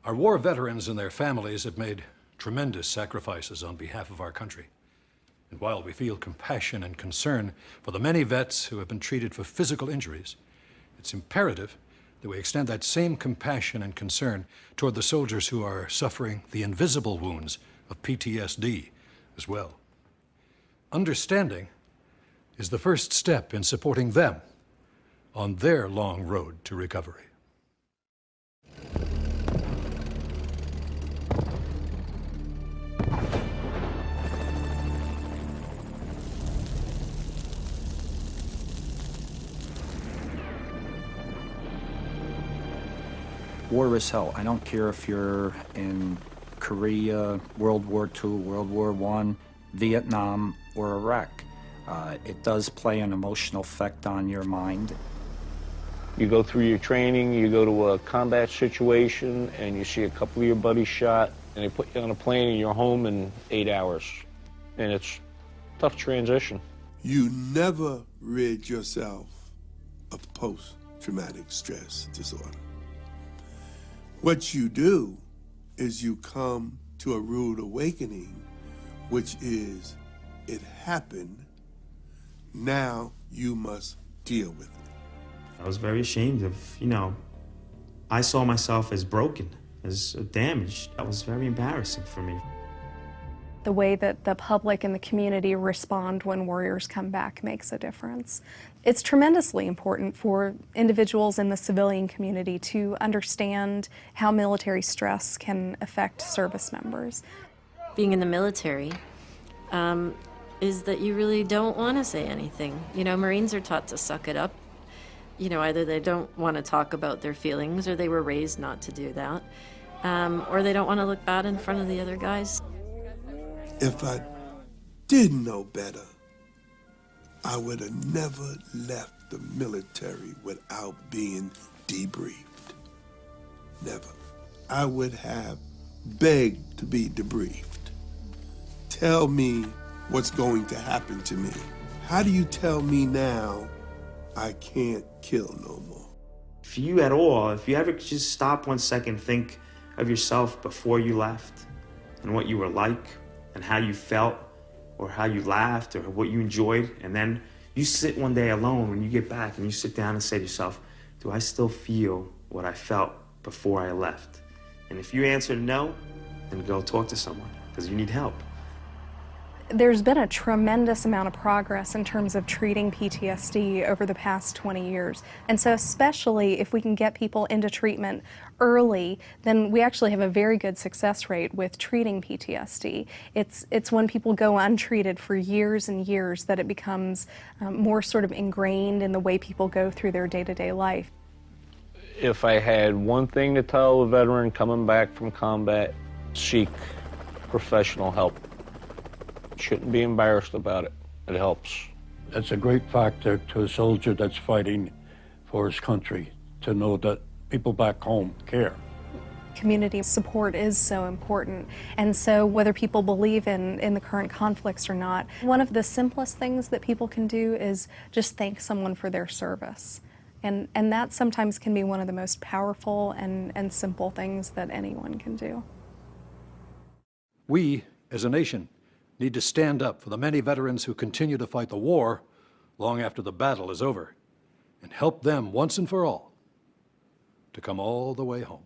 Our war veterans and their families have made tremendous sacrifices on behalf of our country. And while we feel compassion and concern for the many vets who have been treated for physical injuries, it's imperative that we extend that same compassion and concern toward the soldiers who are suffering the invisible wounds of PTSD as well. Understanding is the first step in supporting them on their long road to recovery. War is hell. I don't care if you're in Korea, World War II, World War I, Vietnam, or Iraq. It does play an emotional effect on your mind. You go through your training, you go to a combat situation, and you see a couple of your buddies shot, and they put you on a plane and you're home in 8 hours. And it's a tough transition. You never rid yourself of post-traumatic stress disorder. What you do is you come to a rude awakening, which is, it happened, now you must deal with it. I was very ashamed of, I saw myself as broken, as damaged. That was very embarrassing for me. The way that the public and the community respond when warriors come back makes a difference. It's tremendously important for individuals in the civilian community to understand how military stress can affect service members. Being in the military is that you really don't want to say anything. Marines are taught to suck it up. Either they don't want to talk about their feelings, or they were raised not to do that, or they don't want to look bad in front of the other guys. If I did know better, I would have never left the military without being debriefed. Never. I would have begged to be debriefed. Tell me what's going to happen to me. How do you tell me now I can't kill no more? If you ever could just stop 1 second, think of yourself before you left and what you were like and how you felt or how you laughed or what you enjoyed, and then you sit one day alone when you get back and you sit down and say to yourself, do I still feel what I felt before I left? And if you answer no, then go talk to someone because you need help. There's been a tremendous amount of progress in terms of treating PTSD over the past 20 years. And so especially if we can get people into treatment early, then we actually have a very good success rate with treating PTSD. It's when people go untreated for years and years that it becomes more sort of ingrained in the way people go through their day-to-day life. If I had one thing to tell a veteran coming back from combat, seek professional help. Shouldn't be embarrassed about it. It helps. It's a great factor to a soldier that's fighting for his country to know that people back home care. Community support is so important, and so whether people believe in the current conflicts or not, one of the simplest things that people can do is just thank someone for their service. And that sometimes can be one of the most powerful and simple things that anyone can do. We, as a nation, need to stand up for the many veterans who continue to fight the war long after the battle is over, and help them once and for all to come all the way home.